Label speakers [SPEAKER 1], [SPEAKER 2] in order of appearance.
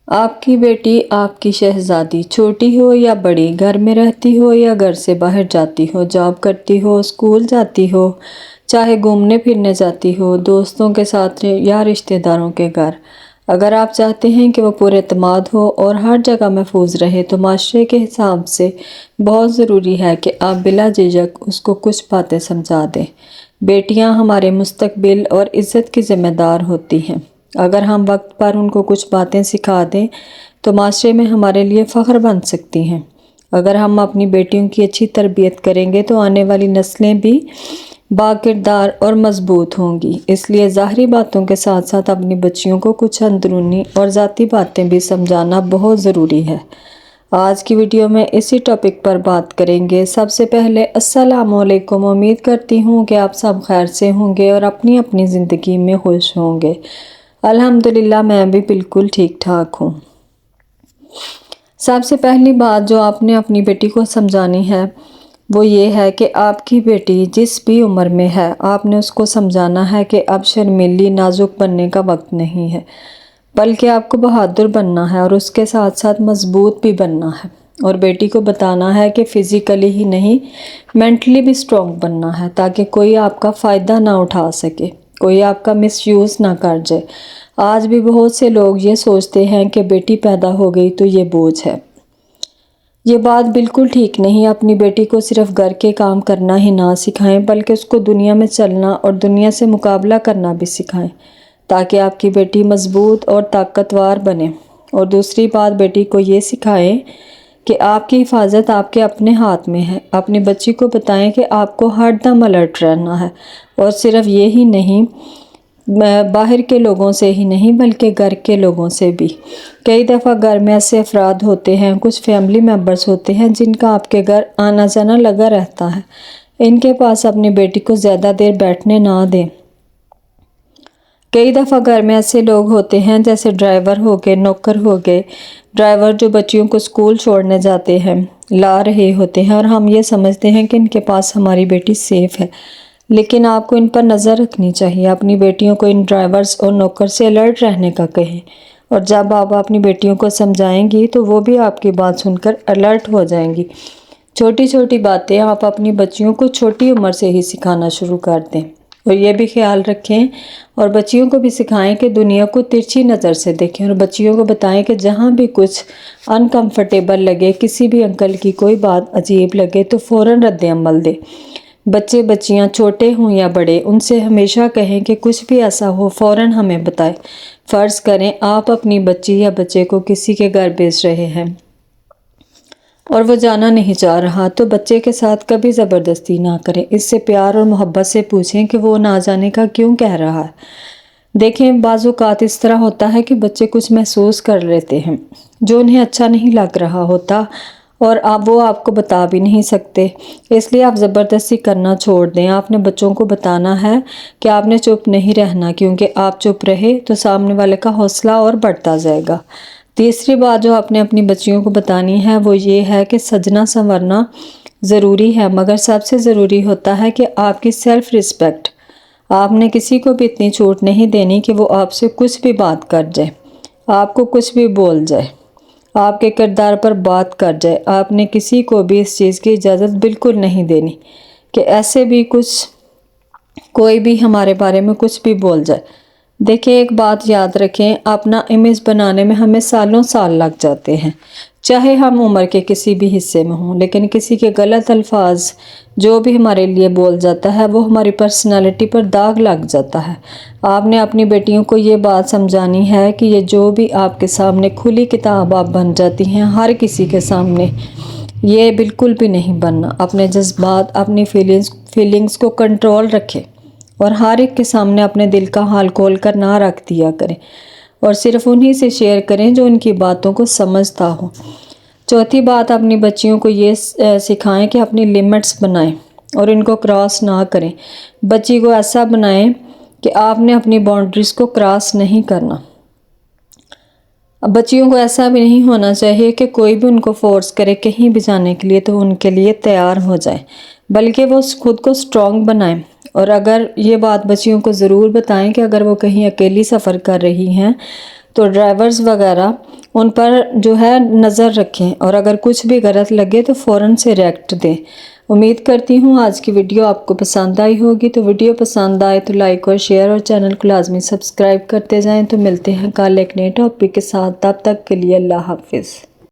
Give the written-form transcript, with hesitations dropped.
[SPEAKER 1] آپ کی بیٹی آپ کی شہزادی، چھوٹی ہو یا بڑی، گھر میں رہتی ہو یا گھر سے باہر جاتی ہو، جاب کرتی ہو، اسکول جاتی ہو، چاہے گھومنے پھرنے جاتی ہو، دوستوں کے ساتھ یا رشتہ داروں کے گھر، اگر آپ چاہتے ہیں کہ وہ پر اعتماد ہو اور ہر جگہ محفوظ رہے تو معاشرے کے حساب سے بہت ضروری ہے کہ آپ بلا جھجک اس کو کچھ باتیں سمجھا دیں۔ بیٹیاں ہمارے مستقبل اور عزت کی ذمہ دار ہوتی ہیں۔ اگر ہم وقت پر ان کو کچھ باتیں سکھا دیں تو معاشرے میں ہمارے لیے فخر بن سکتی ہیں۔ اگر ہم اپنی بیٹیوں کی اچھی تربیت کریں گے تو آنے والی نسلیں بھی باکردار اور مضبوط ہوں گی۔ اس لیے ظاہری باتوں کے ساتھ ساتھ اپنی بچیوں کو کچھ اندرونی اور ذاتی باتیں بھی سمجھانا بہت ضروری ہے۔ آج کی ویڈیو میں اسی ٹاپک پر بات کریں گے۔ سب سے پہلے السلام علیکم، امید کرتی ہوں کہ آپ سب خیر سے ہوں گے اور اپنی اپنی زندگی میں خوش ہوں گے۔ الحمدللہ میں بھی بالکل ٹھیک ٹھاک ہوں۔ سب سے پہلی بات جو آپ نے اپنی بیٹی کو سمجھانی ہے وہ یہ ہے کہ آپ کی بیٹی جس بھی عمر میں ہے آپ نے اس کو سمجھانا ہے کہ اب شرمیلی نازک بننے کا وقت نہیں ہے، بلکہ آپ کو بہادر بننا ہے اور اس کے ساتھ ساتھ مضبوط بھی بننا ہے، اور بیٹی کو بتانا ہے کہ فزیکلی ہی نہیں مینٹلی بھی سٹرونگ بننا ہے تاکہ کوئی آپ کا فائدہ نہ اٹھا سکے، کوئی آپ کا مس یوز نہ کر جائے۔ آج بھی بہت سے لوگ یہ سوچتے ہیں کہ بیٹی پیدا ہو گئی تو یہ بوجھ ہے۔ یہ بات بالکل ٹھیک نہیں۔ اپنی بیٹی کو صرف گھر کے کام کرنا ہی نہ سکھائیں بلکہ اس کو دنیا میں چلنا اور دنیا سے مقابلہ کرنا بھی سکھائیں تاکہ آپ کی بیٹی مضبوط اور طاقتور بنے۔ اور دوسری بات، بیٹی کو یہ سکھائیں کہ آپ کی حفاظت آپ کے اپنے ہاتھ میں ہے۔ اپنی بچی کو بتائیں کہ آپ کو ہر دم الرٹ رہنا ہے، اور صرف یہی نہیں، باہر کے لوگوں سے ہی نہیں بلکہ گھر کے لوگوں سے بھی۔ کئی دفعہ گھر میں ایسے افراد ہوتے ہیں، کچھ فیملی ممبرز ہوتے ہیں جن کا آپ کے گھر آنا جانا لگا رہتا ہے۔ ان کے پاس اپنی بیٹی کو زیادہ دیر بیٹھنے نہ دیں۔ کئی دفعہ گھر میں ایسے لوگ ہوتے ہیں جیسے ڈرائیور ہو گئے، نوکر ہو گئے، ڈرائیور جو بچیوں کو اسکول چھوڑنے جاتے ہیں، لا رہے ہوتے ہیں، اور ہم یہ سمجھتے ہیں کہ ان کے پاس ہماری بیٹی سیف ہے، لیکن آپ کو ان پر نظر رکھنی چاہیے۔ اپنی بیٹیوں کو ان ڈرائیورز اور نوکر سے الرٹ رہنے کا کہیں، اور جب آپ اپنی بیٹیوں کو سمجھائیں گی تو وہ بھی آپ کی بات سن کر الرٹ ہو جائیں گی۔ چھوٹی چھوٹی باتیں آپ اپنی بچیوں کو چھوٹی عمر سے ہی سکھانا شروع کر دیں، اور یہ بھی خیال رکھیں اور بچیوں کو بھی سکھائیں کہ دنیا کو ترچھی نظر سے دیکھیں، اور بچیوں کو بتائیں کہ جہاں بھی کچھ انکمفرٹیبل لگے، کسی بھی انکل کی کوئی بات عجیب لگے تو فوراً رد عمل دے۔ بچے بچیاں چھوٹے ہوں یا بڑے، ان سے ہمیشہ کہیں کہ کچھ بھی ایسا ہو فوراً ہمیں بتائیں۔ فرض کریں آپ اپنی بچی یا بچے کو کسی کے گھر بھیج رہے ہیں اور وہ جانا نہیں چاہ رہا تو بچے کے ساتھ کبھی زبردستی نہ کریں۔ اس سے پیار اور محبت سے پوچھیں کہ وہ نہ جانے کا کیوں کہہ رہا ہے۔ دیکھیں، بعض اوقات اس طرح ہوتا ہے کہ بچے کچھ محسوس کر لیتے ہیں جو انہیں اچھا نہیں لگ رہا ہوتا، اور وہ آپ کو بتا بھی نہیں سکتے، اس لیے آپ زبردستی کرنا چھوڑ دیں۔ آپ نے بچوں کو بتانا ہے کہ آپ نے چپ نہیں رہنا، کیونکہ آپ چپ رہے تو سامنے والے کا حوصلہ اور بڑھتا جائے گا۔ تیسری بات جو آپ نے اپنی بچیوں کو بتانی ہے وہ یہ ہے کہ سجنا سنورنا ضروری ہے، مگر سب سے ضروری ہوتا ہے کہ آپ کی سیلف رسپیکٹ۔ آپ نے کسی کو بھی اتنی چھوٹ نہیں دینی کہ وہ آپ سے کچھ بھی بات کر جائے، آپ کو کچھ بھی بول جائے، آپ کے کردار پر بات کر جائے۔ آپ نے کسی کو بھی اس چیز کی اجازت بالکل نہیں دینی کہ ایسے بھی کوئی بھی ہمارے بارے میں کچھ بھی بول جائے۔ دیکھیں، ایک بات یاد رکھیں، اپنا امیج بنانے میں ہمیں سالوں سال لگ جاتے ہیں، چاہے ہم عمر کے کسی بھی حصے میں ہوں، لیکن کسی کے غلط الفاظ جو بھی ہمارے لیے بول جاتا ہے وہ ہماری پرسنالٹی پر داغ لگ جاتا ہے۔ آپ نے اپنی بیٹیوں کو یہ بات سمجھانی ہے کہ یہ جو بھی آپ کے سامنے کھلی کتاب آپ بن جاتی ہیں ہر کسی کے سامنے، یہ بالکل بھی نہیں بننا۔ اپنے جذبات، اپنی فیلنگز کو کنٹرول رکھیں اور ہر ایک کے سامنے اپنے دل کا حال کھول کر نہ رکھ دیا کریں، اور صرف انہی سے شیئر کریں جو ان کی باتوں کو سمجھتا ہو۔ چوتھی بات، اپنی بچیوں کو یہ سکھائیں کہ اپنی لیمٹس بنائیں اور ان کو کراس نہ کریں۔ بچی کو ایسا بنائیں کہ آپ نے اپنی باؤنڈریز کو کراس نہیں کرنا۔ بچیوں کو ایسا بھی نہیں ہونا چاہیے کہ کوئی بھی ان کو فورس کرے کہیں بھی جانے کے لیے تو ان کے لیے تیار ہو جائیں، بلکہ وہ خود کو سٹرونگ بنائیں۔ اور اگر یہ بات بچیوں کو ضرور بتائیں کہ اگر وہ کہیں اکیلی سفر کر رہی ہیں تو ڈرائیورز وغیرہ ان پر جو ہے نظر رکھیں، اور اگر کچھ بھی غلط لگے تو فوراً سے ریئیکٹ دیں۔ امید کرتی ہوں آج کی ویڈیو آپ کو پسند آئی ہوگی، تو ویڈیو پسند آئے تو لائک اور شیئر اور چینل کو لازمی سبسکرائب کرتے جائیں۔ تو ملتے ہیں کل ایک نئے ٹاپک کے ساتھ، تب تک کے لیے اللہ حافظ۔